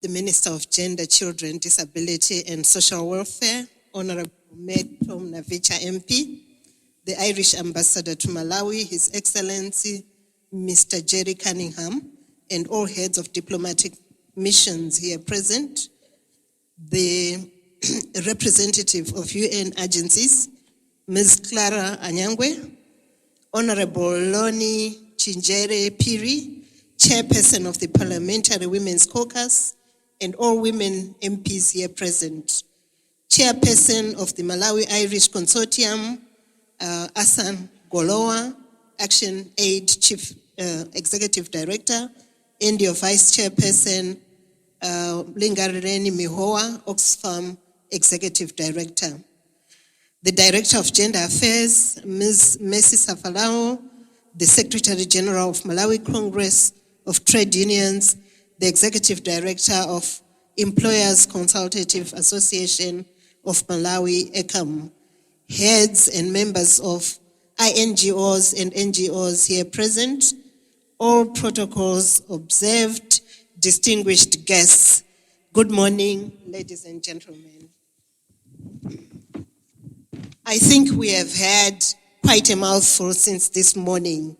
the Minister of Gender, Children, Disability and Social Welfare, Honorable Tom Navicha MP, the Irish Ambassador to Malawi, His Excellency Mr. Jerry Cunningham, and all heads of diplomatic missions here present, the representative of UN agencies, Ms. Clara Anyangwe, Honorable Loni Chinjere Piri, Chairperson of the Parliamentary Women's Caucus, and all women MPs here present. Chairperson of the Malawi Irish Consortium, Asan Golowa, Action Aid Chief Executive Director, and your Vice Chairperson, Lingareni Mihoa, Oxfam Executive Director. The Director of Gender Affairs, Ms. Mercy Safalao, the Secretary General of Malawi Congress of Trade Unions, the Executive Director of Employers Consultative Association of Malawi, ECAM, heads and members of INGOs and NGOs here present, all protocols observed, distinguished guests. Good morning, ladies and gentlemen. I think we have had quite a mouthful since this morning.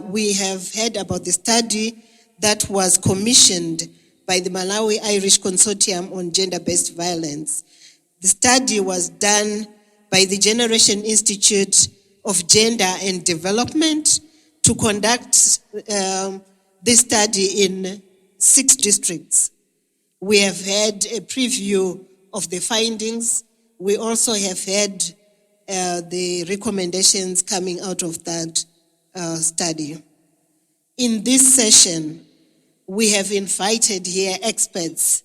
We have heard about the study that was commissioned by the Malawi Irish Consortium on Gender-Based Violence. The study was done by the Generation Institute of Gender and Development to conduct this study in 6 districts. We have had a preview of the findings. We also have had the recommendations coming out of that study. In this session, we have invited here experts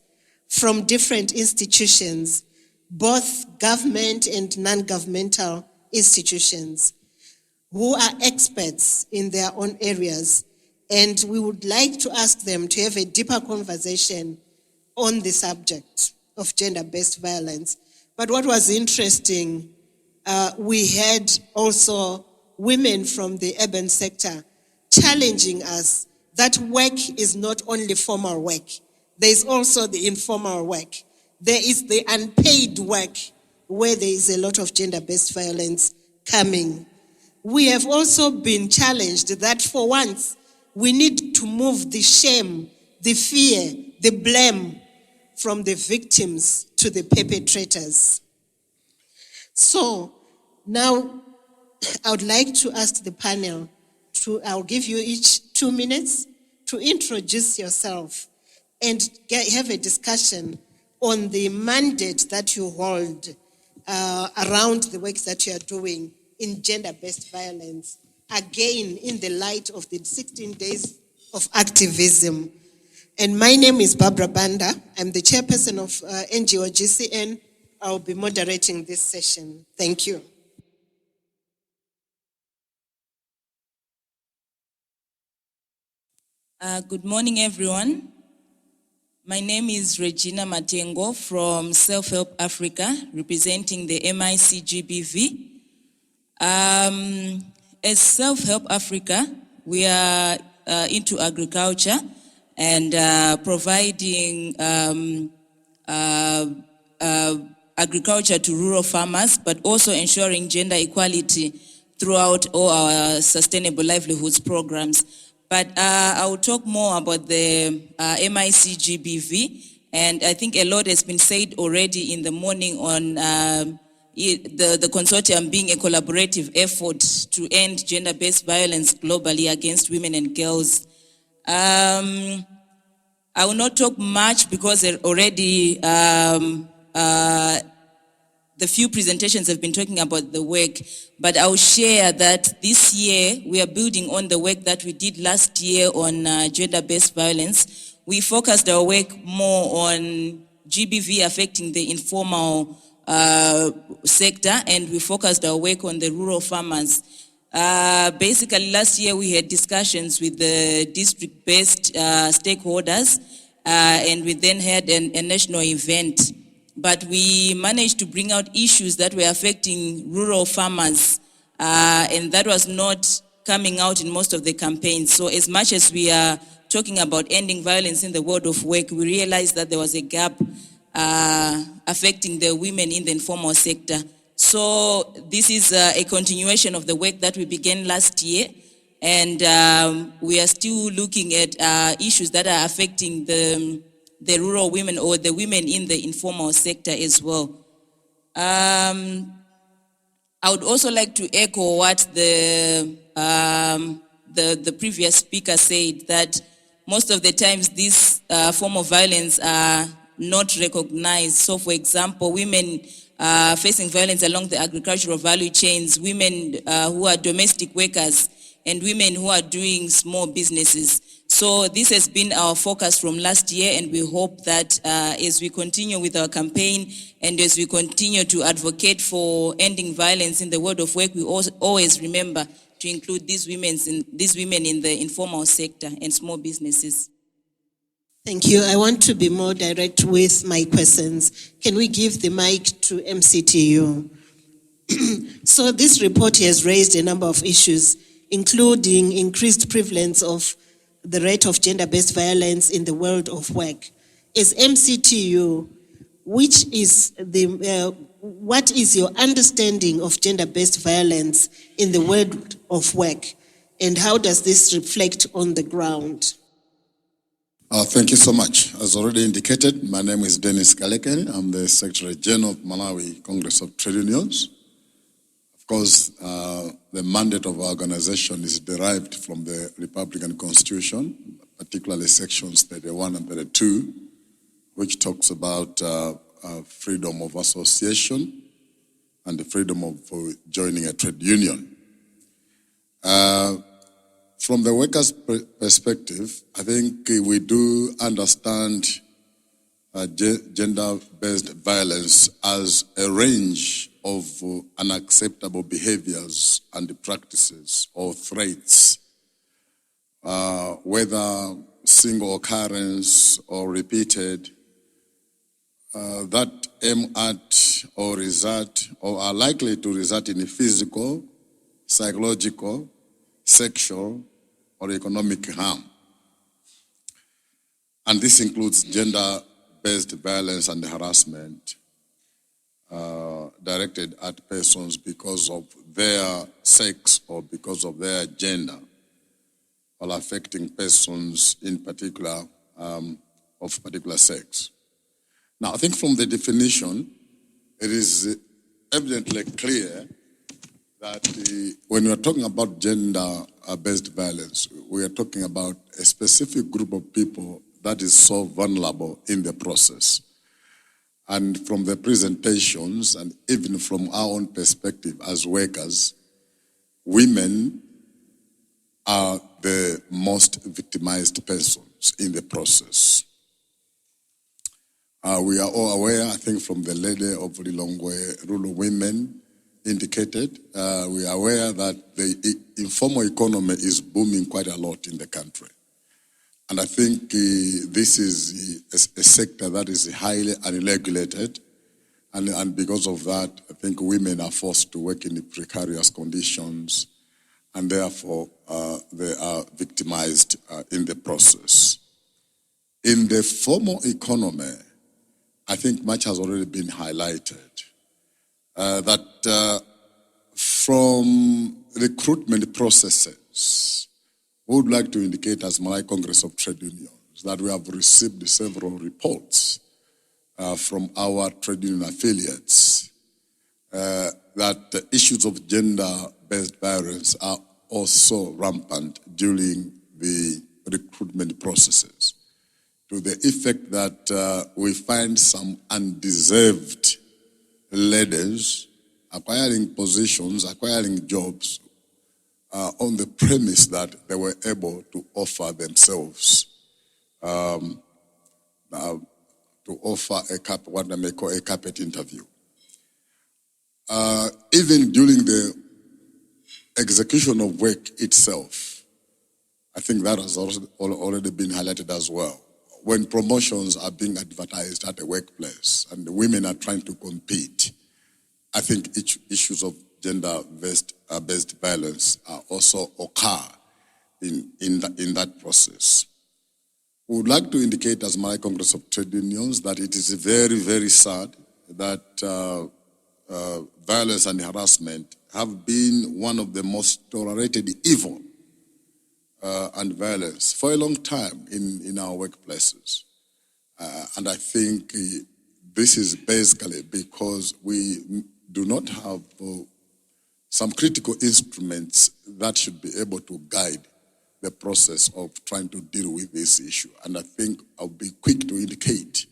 from different institutions, both government and non-governmental institutions, who are experts in their own areas. And we would like to ask them to have a deeper conversation on the subject of gender-based violence. But what was interesting, we had also women from the urban sector challenging us that work is not only formal work. There is also the informal work. There is the unpaid work where there is a lot of gender-based violence coming. We have also been challenged that for once, we need to move the shame, the fear, the blame from the victims to the perpetrators. So now I would like to ask the panel I'll give you each 2 minutes to introduce yourself and have a discussion on the mandate that you hold around the work that you are doing in gender-based violence, again, in the light of the 16 days of activism. And my name is Barbara Banda. I'm the chairperson of NGO GCN. I'll be moderating this session. Thank you. Good morning, everyone. My name is Regina Matengo from Self-Help Africa, representing the MICGBV. As Self-Help Africa, we are into agriculture and providing agriculture to rural farmers, but also ensuring gender equality throughout all our sustainable livelihoods programs. But I will talk more about the MICGBV, and I think a lot has been said already in the morning on the consortium being a collaborative effort to end gender-based violence globally against women and girls. I will not talk much because already the few presentations have been talking about the work, but I'll share that this year we are building on the work that we did last year on gender-based violence. We focused our work more on GBV affecting the informal sector, and we focused our work on the rural farmers. Basically, last year we had discussions with the district-based stakeholders, and we then had a national event. But we managed to bring out issues that were affecting rural farmers, and that was not coming out in most of the campaigns. So as much as we are talking about ending violence in the world of work, we realized that there was a gap affecting the women in the informal sector. So this is a continuation of the work that we began last year, and we are still looking at issues that are affecting the rural women or the women in the informal sector as well. I would also like to echo what the previous speaker said, that most of the times this form of violence are not recognized. So for example, women facing violence along the agricultural value chains, women who are domestic workers, and women who are doing small businesses. So this has been our focus from last year, and we hope that as we continue with our campaign and as we continue to advocate for ending violence in the world of work, we always remember to include these women in the informal sector and small businesses. Thank you. I want to be more direct with my questions. Can we give the mic to MCTU? So this report has raised a number of issues, including increased prevalence of the rate of gender-based violence in the world of work. As MCTU, what is your understanding of gender-based violence in the world of work, and how does this reflect on the ground? Thank you so much. As already indicated, my name is Dennis Kaleken. I'm the Secretary General of Malawi Congress of Trade Unions. Of course, the mandate of our organization is derived from the Republican Constitution, particularly sections 31 and 32, which talks about freedom of association and the freedom of joining a trade union. From the workers' perspective, I think we do understand gender-based violence as a range of unacceptable behaviors and practices or threats, whether single occurrence or repeated, that aim at or result or are likely to result in physical, psychological, sexual, or economic harm. And this includes gender-based violence and harassment directed at persons because of their sex or because of their gender, while affecting persons in particular of particular sex. Now, I think from the definition, it is evidently clear that when we are talking about gender-based violence, we are talking about a specific group of people that is so vulnerable in the process. And from the presentations, and even from our own perspective as workers, women are the most victimized persons in the process. We are all aware, I think from the lady of Lilongwe, rural women, indicated, we are aware that the informal economy is booming quite a lot in the country. And I think this is a sector that is highly unregulated. And because of that, I think women are forced to work in precarious conditions, and therefore they are victimized in the process. In the formal economy, I think much has already been highlighted. That from recruitment processes, we would like to indicate as Malawi Congress of Trade Unions that we have received several reports from our trade union affiliates that the issues of gender-based violence are also rampant during the recruitment processes, to the effect that we find some undeserved ladies acquiring positions, acquiring jobs on the premise that they were able to offer themselves, to offer what they may call a carpet interview. Even during the execution of work itself, I think that has already been highlighted as well. When promotions are being advertised at a workplace and the women are trying to compete, I think issues of gender-based violence also occur in that process. would like to indicate as Malay Congress of Trade Unions that it is very, very sad that violence and harassment have been one of the most tolerated evil and violence for a long time in our workplaces. And I think this is basically because we do not have some critical instruments that should be able to guide the process of trying to deal with this issue. And I think I'll be quick to indicate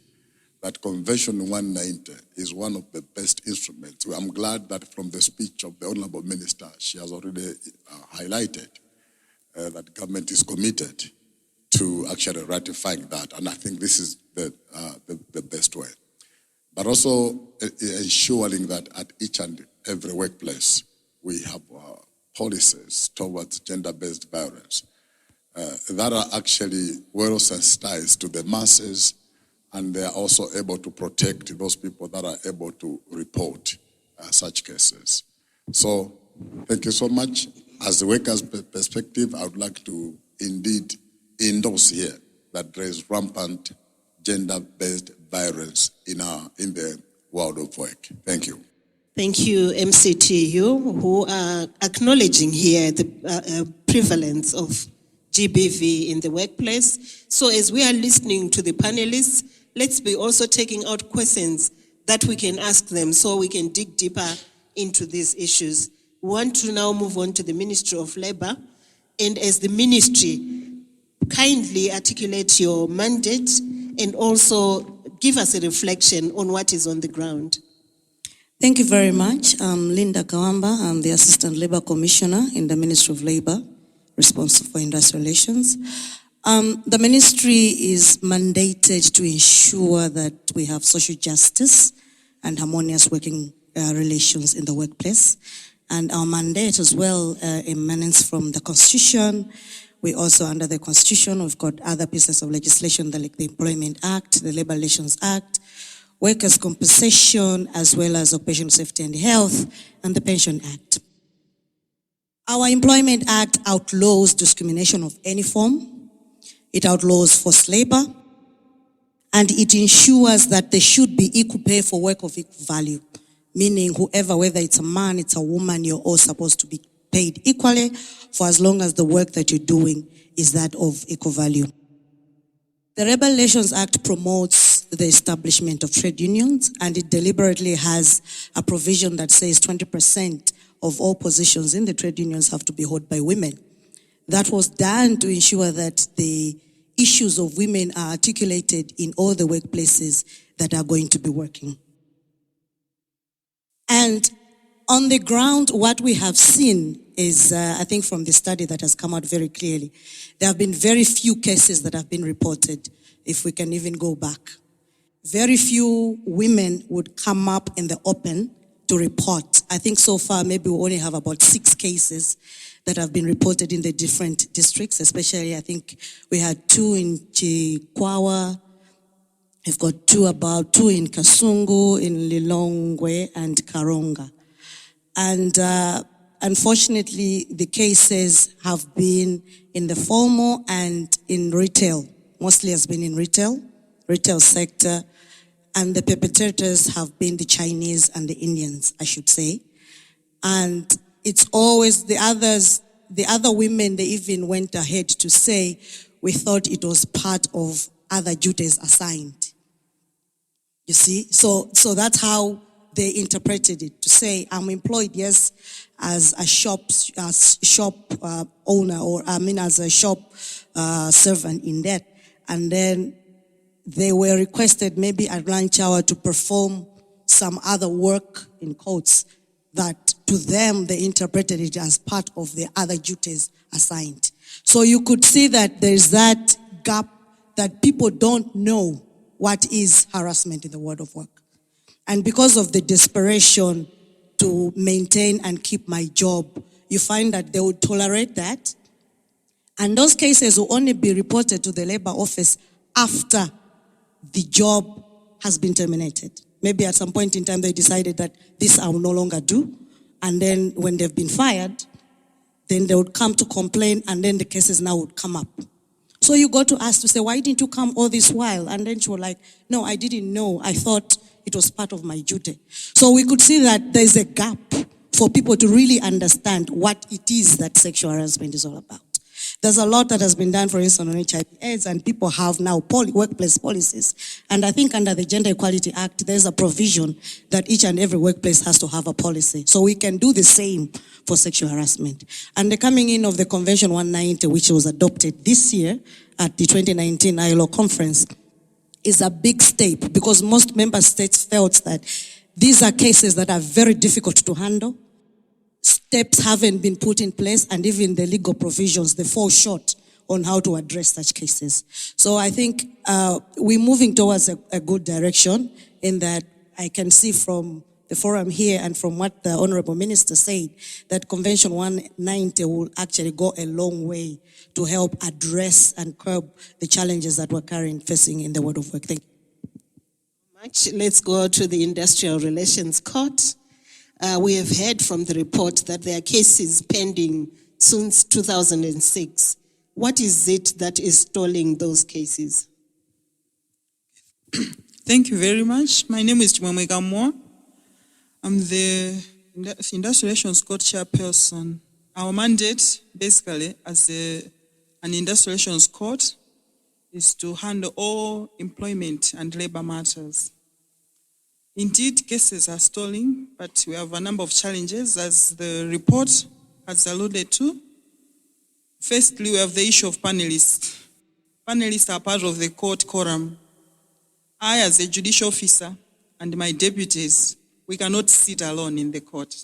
that Convention 190 is one of the best instruments. I'm glad that from the speech of the Honorable Minister, she has already highlighted that government is committed to actually ratifying that. And I think this is the best way. But also ensuring that at each and every workplace, we have policies towards gender-based violence that are actually well sensitized to the masses, and they are also able to protect those people that are able to report such cases. So thank you so much. As the workers' perspective, I would like to indeed endorse here that there is rampant gender-based violence in the world of work. Thank you. Thank you, MCTU, who are acknowledging here the prevalence of GBV in the workplace. So as we are listening to the panelists, let's be also taking out questions that we can ask them so we can dig deeper into these issues. We want to now move on to the Ministry of Labour. And as the ministry, kindly articulate your mandate and also give us a reflection on what is on the ground. Thank you very much. I'm Linda Kawamba. I'm the Assistant Labour Commissioner in the Ministry of Labour, responsible for industrial relations. The ministry is mandated to ensure that we have social justice and harmonious working relations in the workplace. And our mandate as well emanates from the Constitution. We also, under the Constitution, we've got other pieces of legislation like the Employment Act, the Labour Relations Act, Workers' Compensation, as well as Occupational Safety and Health, and the Pension Act. Our Employment Act outlaws discrimination of any form. It outlaws forced labor, and it ensures that there should be equal pay for work of equal value, meaning whoever, whether it's a man, it's a woman, you're all supposed to be paid equally for as long as the work that you're doing is that of equal value. The Labour Relations Act promotes the establishment of trade unions, and it deliberately has a provision that says 20% of all positions in the trade unions have to be held by women. That was done to ensure that the issues of women are articulated in all the workplaces that are going to be working. And on the ground, what we have seen is, I think from the study that has come out very clearly, there have been very few cases that have been reported, if we can even go back. Very few women would come up in the open to report. I think so far maybe we only have about 6 cases that have been reported in the different districts, especially I think we had 2 in Chikwawa, we've got 2 in Kasungu, in Lilongwe, and Karonga. And unfortunately, the cases have been in the formal and in retail. Mostly has been in retail sector. And the perpetrators have been the Chinese and the Indians, I should say. And it's always the other women, they even went ahead to say, we thought it was part of other duties assigned. You see? So that's how they interpreted it, to say, I'm employed, yes, as a shop owner, or as a shop servant in that. And then they were requested maybe at lunch hour to perform some other work, in quotes, that to them they interpreted it as part of the other duties assigned. So you could see that there's that gap, that people don't know what is harassment in the world of work. And because of the desperation to maintain and keep my job, you find that they would tolerate that. And those cases will only be reported to the labor office after the job has been terminated. Maybe at some point in time they decided that this I will no longer do. And then when they've been fired, then they would come to complain, and then the cases now would come up. So you go to us to say, why didn't you come all this while? And then she was like, no, I didn't know. I thought it was part of my duty. So we could see that there's a gap for people to really understand what it is that sexual harassment is all about. There's a lot that has been done, for instance, on HIV/AIDS, and people have now workplace policies. And I think under the Gender Equality Act, there's a provision that each and every workplace has to have a policy. So we can do the same for sexual harassment. And the coming in of the Convention 190, which was adopted this year at the 2019 ILO conference, is a big step, because most member states felt that these are cases that are very difficult to handle. Steps haven't been put in place, and even the legal provisions, they fall short on how to address such cases. So I think we're moving towards a good direction, in that I can see from the forum here and from what the Honorable Minister said, that Convention 190 will actually go a long way to help address and curb the challenges that we're currently facing in the world of work. Thank you. Let's go to the Industrial Relations Court. We have heard from the report that there are cases pending since 2006. What is it that is stalling those cases? Thank you very much. My name is Chimamweka Moore. I'm the Industrial Relations Court chairperson. Our mandate, basically, as an Industrial Relations Court, is to handle all employment and labor matters. Indeed, cases are stalling, but we have a number of challenges, as the report has alluded to. Firstly, we have the issue of panelists. Panelists are part of the court quorum. I, as a judicial officer, and my deputies, we cannot sit alone in the court.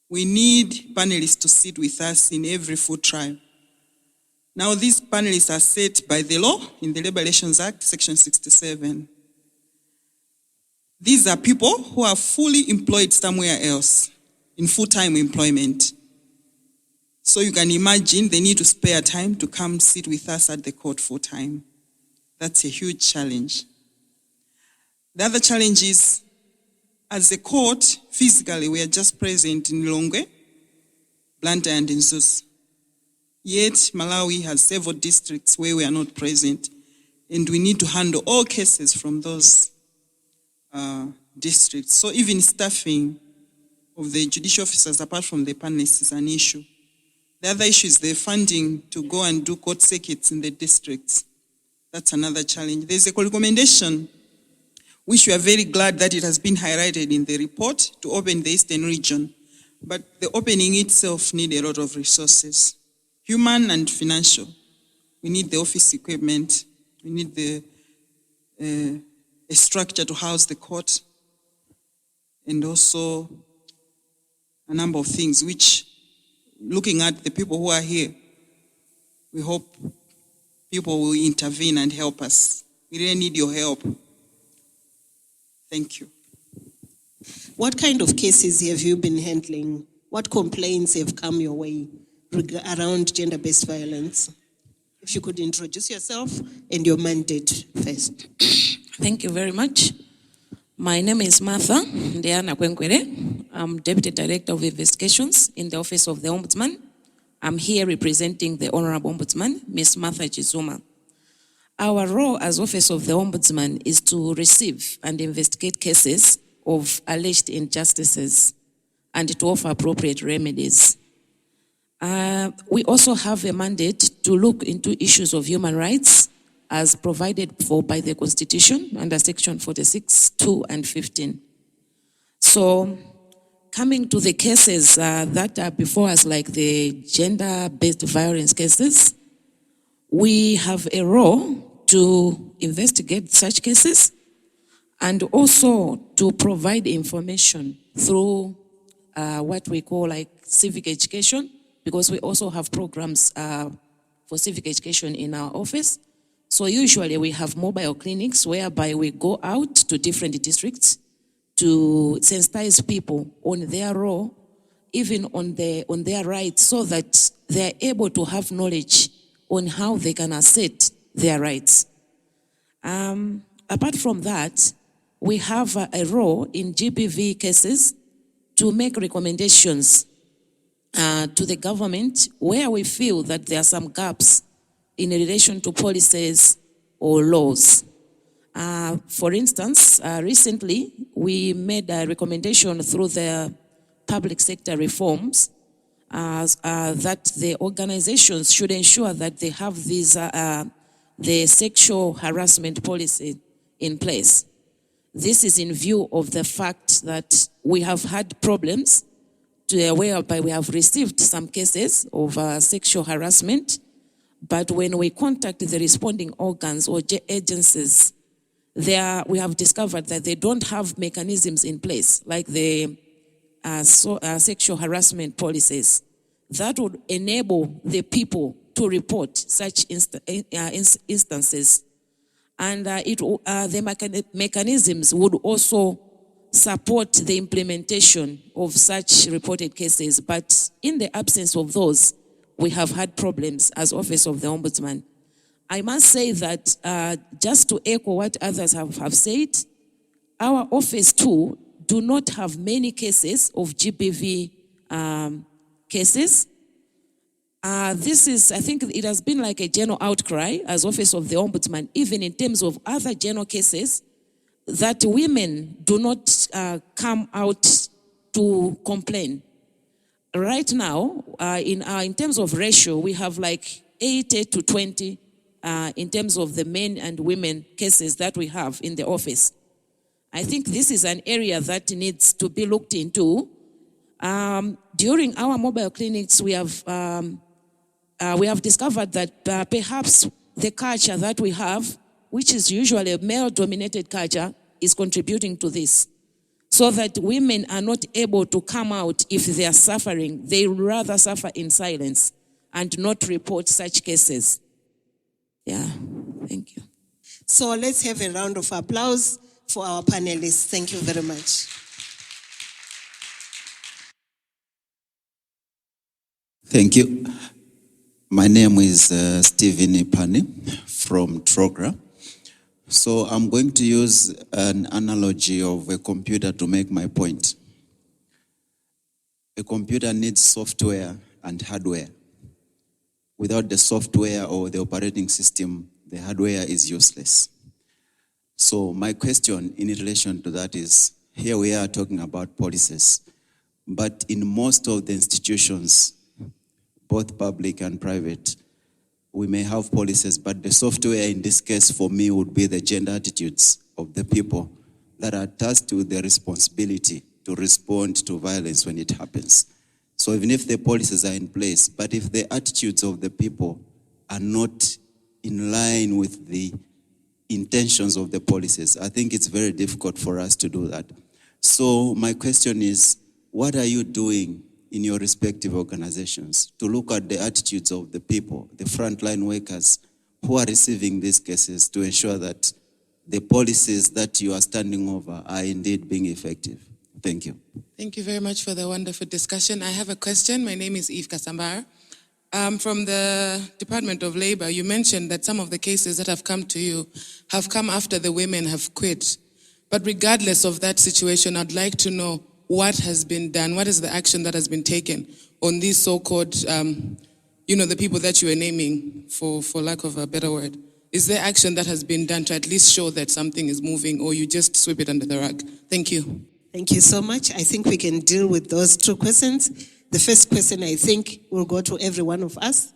We need panelists to sit with us in every full trial. Now, these panelists are set by the law in the Labor Relations Act, Section 67. These are people who are fully employed somewhere else, in full-time employment. So you can imagine they need to spare time to come sit with us at the court full-time. That's a huge challenge. The other challenge is, as a court, physically, we are just present in Lilongwe, Blantyre, and in Zeus. Yet, Malawi has several districts where we are not present, and we need to handle all cases from those districts. So even staffing of the judicial officers, apart from the panelists, is an issue. The other issue is the funding to go and do court circuits in the districts. That's another challenge. There's a recommendation, which we are very glad that it has been highlighted in the report, to open the Eastern region. But the opening itself needs a lot of resources, human and financial. We need the office equipment. We need a structure to house the court, and also a number of things which, looking at the people who are here, we hope people will intervene and help us. We really need your help. Thank you. What kind of cases have you been handling? What complaints have come your way around gender-based violence? If you could introduce yourself and your mandate first. Thank you very much. My name is Martha Ndeyana Kwengwere. I'm Deputy Director of Investigations in the Office of the Ombudsman. I'm here representing the Honorable Ombudsman, Ms. Martha Chizuma. Our role as Office of the Ombudsman is to receive and investigate cases of alleged injustices and to offer appropriate remedies. We also have a mandate to look into issues of human rights as provided for by the Constitution under Section 46, 2 and 15. So coming to the cases that are before us, like the gender-based violence cases, we have a role to investigate such cases and also to provide information through what we call like civic education, because we also have programs for civic education in our office. So usually we have mobile clinics whereby we go out to different districts to sensitize people on their role, even on their rights, so that they're able to have knowledge on how they can assert their rights. Apart from that, we have a role in GBV cases to make recommendations to the government where we feel that there are some gaps in relation to policies or laws. For instance, recently we made a recommendation through the public sector reforms that the organizations should ensure that they have these, the sexual harassment policy in place. This is in view of the fact that we have had problems whereby we have received some cases of sexual harassment, but when we contact the responding organs or agencies, we have discovered that they don't have mechanisms in place, like the sexual harassment policies, that would enable the people to report such instances. And the mechanisms would also support the implementation of such reported cases. But in the absence of those, we have had problems as Office of the Ombudsman. I must say that just to echo what others have said, our office too do not have many cases of GBV cases. This is, I think it has been like a general outcry as Office of the Ombudsman, even in terms of other general cases, that women do not come out to complain. Right now, in terms of ratio, we have like 80 to 20 in terms of the men and women cases that we have in the office. I think this is an area that needs to be looked into. During our mobile clinics, we have discovered that perhaps the culture that we have, which is usually a male-dominated culture, is contributing to this. So that women are not able to come out if they are suffering. They rather suffer in silence and not report such cases. Yeah, thank you. So let's have a round of applause for our panelists. Thank you very much. Thank you. My name is Stephen Ipani from Trogra. So I'm going to use an analogy of a computer to make my point. A computer needs software and hardware. Without the software or the operating system, the hardware is useless. So my question in relation to that is, here we are talking about policies, but in most of the institutions, both public and private, we may have policies, but the software in this case for me would be the gender attitudes of the people that are tasked with the responsibility to respond to violence when it happens. So even if the policies are in place, but if the attitudes of the people are not in line with the intentions of the policies, I think it's very difficult for us to do that. So my question is, what are you doing in your respective organizations to look at the attitudes of the people, the frontline workers who are receiving these cases, to ensure that the policies that you are standing over are indeed being effective? Thank you. Thank you very much for the wonderful discussion. I have a question. My name is Eve Kasambar. From the Department of Labor, you mentioned that some of the cases that have come to you have come after the women have quit. But regardless of that situation, I'd like to know what has been done, what is the action that has been taken on these so-called, the people that you are naming, for lack of a better word. Is there action that has been done to at least show that something is moving, or you just sweep it under the rug? Thank you. Thank you so much. I think we can deal with those two questions. The first question, I think, will go to every one of us.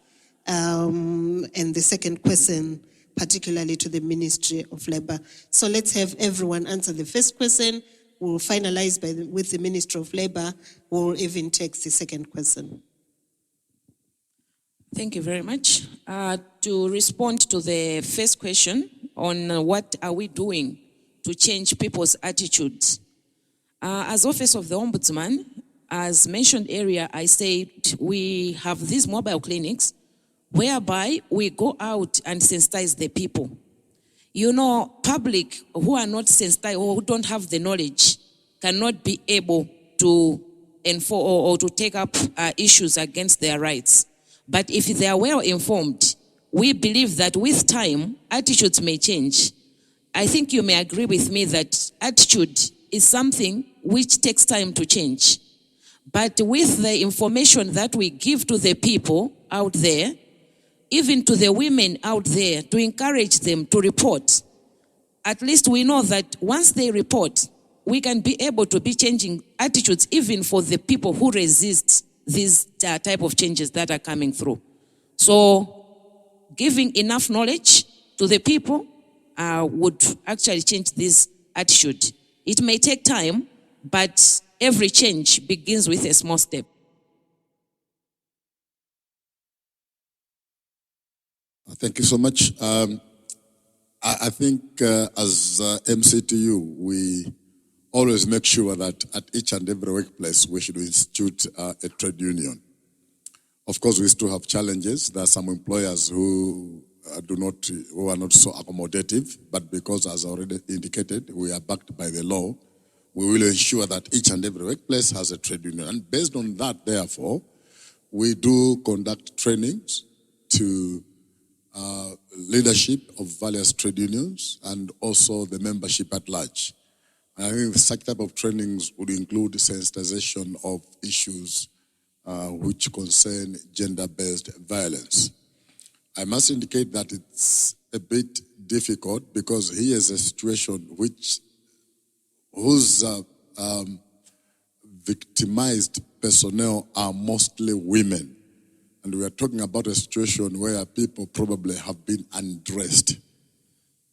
And the second question, particularly to the Ministry of Labor. So let's have everyone answer the first question. We'll finalize with the Ministry of Labor. We'll even take the second question. Thank you very much. To respond to the first question on what are we doing to change people's attitudes. As Office of the Ombudsman, as mentioned earlier, I said we have these mobile clinics whereby we go out and sensitize the people. You know, public who are not sensitized or who don't have the knowledge cannot be able to enforce or to take up issues against their rights. But if they are well informed, we believe that with time, attitudes may change. I think you may agree with me that attitude is something which takes time to change. But with the information that we give to the people out there, even to the women out there, to encourage them to report. At least we know that once they report, we can be able to be changing attitudes even for the people who resist these type of changes that are coming through. So giving enough knowledge to the people would actually change this attitude. It may take time, but every change begins with a small step. Thank you so much. I think as MCTU, we always make sure that at each and every workplace, we should institute a trade union. Of course, we still have challenges. There are some employers who are not so accommodative, but because, as already indicated, we are backed by the law, we will ensure that each and every workplace has a trade union. And based on that, therefore, we do conduct trainings to leadership of various trade unions and also the membership at large. And I think such type of trainings would include sensitization of issues which concern gender-based violence. I must indicate that it's a bit difficult because here is a situation whose victimized personnel are mostly women. And we are talking about a situation where people probably have been undressed.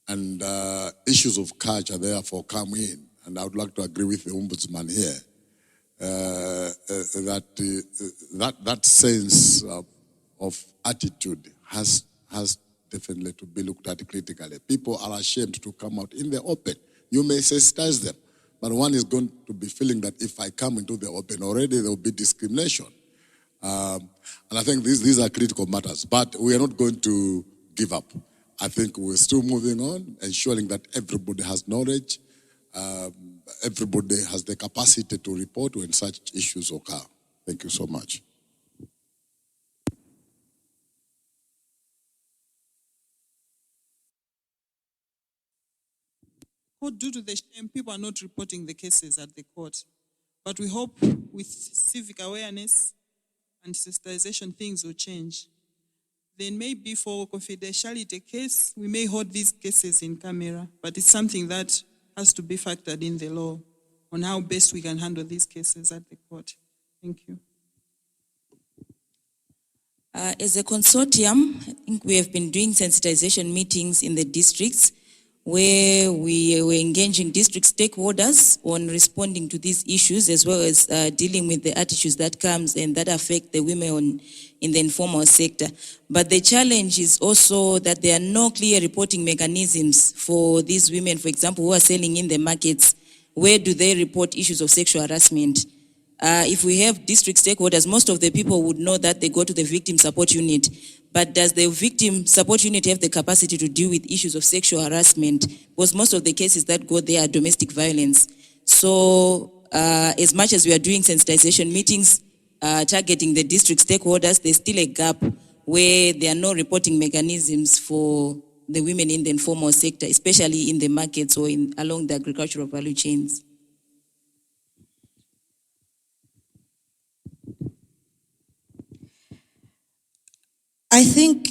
And issues of culture therefore come in. And I would like to agree with the Ombudsman here that sense of attitude has definitely to be looked at critically. People are ashamed to come out in the open. You may sensitize them, but one is going to be feeling that if I come into the open already, there will be discrimination. And I think these are critical matters, but we are not going to give up. I think we're still moving on, ensuring that everybody has knowledge, everybody has the capacity to report when such issues occur. Thank you so much. Court, due to the shame, people are not reporting the cases at the court. But we hope with civic awareness and sensitization, things will change. Then maybe for confidentiality case, we may hold these cases in camera, but it's something that has to be factored in the law on how best we can handle these cases at the court. Thank you. As a consortium, I think we have been doing sensitization meetings in the districts where we were engaging district stakeholders on responding to these issues, as well as dealing with the attitudes that comes and that affect the women in the informal sector. But the challenge is also that there are no clear reporting mechanisms for these women, for example, who are selling in the markets. Where do they report issues of sexual harassment? If we have district stakeholders, most of the people would know that they go to the victim support unit. But does the victim support unit have the capacity to deal with issues of sexual harassment? Because most of the cases that go there are domestic violence. So as much as we are doing sensitization meetings, targeting the district stakeholders, there's still a gap where there are no reporting mechanisms for the women in the informal sector, especially in the markets or along the agricultural value chains. I think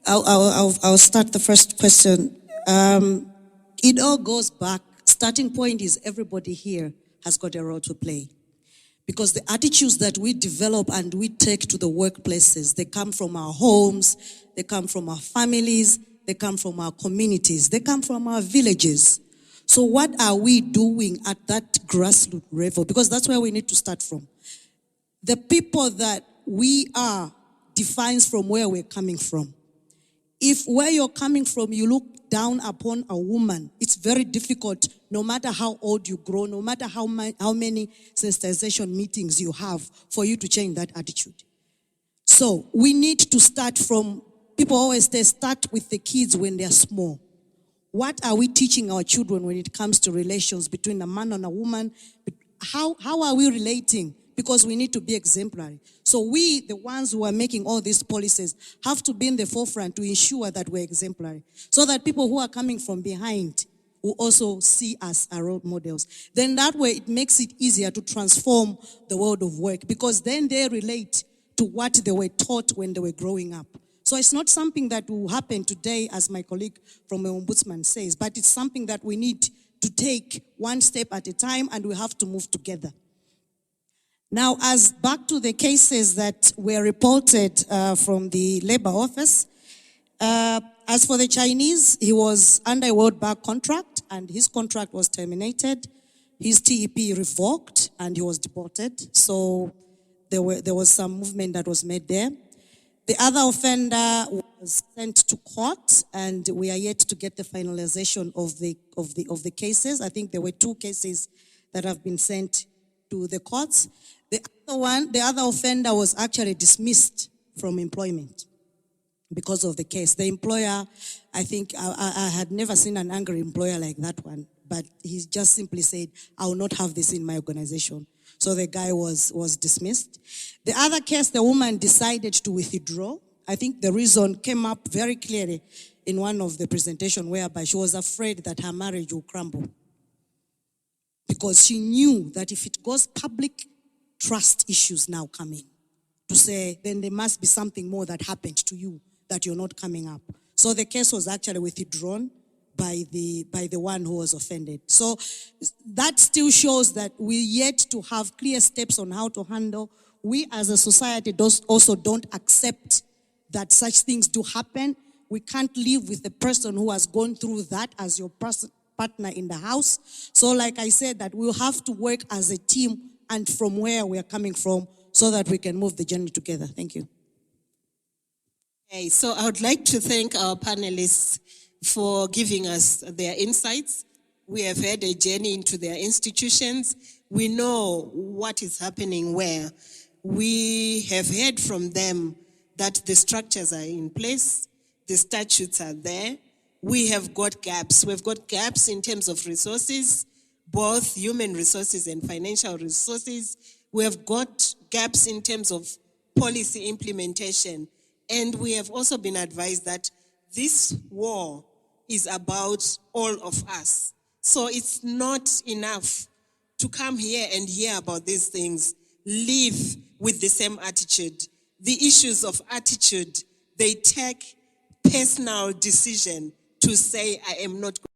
I'll start the first question. It all goes back. Starting point is everybody here has got a role to play. Because the attitudes that we develop and we take to the workplaces, they come from our homes, they come from our families, they come from our communities, they come from our villages. So what are we doing at that grassroots level? Because that's where we need to start from. The people that we are defines from where we're coming from. If where you're coming from, you look down upon a woman, it's very difficult, no matter how old you grow, no matter how many sensitization meetings you have, for you to change that attitude. So we need to start from, people always say, start with the kids when they're small. What are we teaching our children when it comes to relations between a man and a woman? How are we relating? Because we need to be exemplary. So we, the ones who are making all these policies, have to be in the forefront to ensure that we're exemplary. So that people who are coming from behind will also see us as role models. Then that way it makes it easier to transform the world of work, because then they relate to what they were taught when they were growing up. So it's not something that will happen today, as my colleague from the Ombudsman says, but it's something that we need to take one step at a time, and we have to move together. Now, as back to the cases that were reported from the Labor Office, as for the Chinese, he was under a World Bank contract, and his contract was terminated. His TEP revoked, and he was deported. So there was some movement that was made there. The other offender was sent to court, and we are yet to get the finalization of the cases. I think there were 2 cases that have been sent to the courts. The other offender was actually dismissed from employment because of the case. The employer, I think, I had never seen an angry employer like that one, but he just simply said, I will not have this in my organization. So the guy was dismissed. The other case, the woman decided to withdraw. I think the reason came up very clearly in one of the presentations, whereby she was afraid that her marriage will crumble. Because she knew that if it goes public, trust issues now come in. To say, then there must be something more that happened to you that you're not coming up. So the case was actually withdrawn by the one who was offended. So that still shows that we're yet to have clear steps on how to handle. We as a society also don't accept that such things do happen. We can't live with a person who has gone through that as your partner in the house. So like I said, that we'll have to work as a team and from where we are coming from so that we can move the journey together. Thank you. Okay, so I would like to thank our panelists for giving us their insights. We have had a journey into their institutions. We know what is happening where. We have heard from them that the structures are in place, the statutes are there. We have got gaps. We've got gaps in terms of resources, both human resources and financial resources. We have got gaps in terms of policy implementation. And we have also been advised that this war is about all of us. So it's not enough to come here and hear about these things. Live with the same attitude. The issues of attitude, they take personal decision to say, I am not going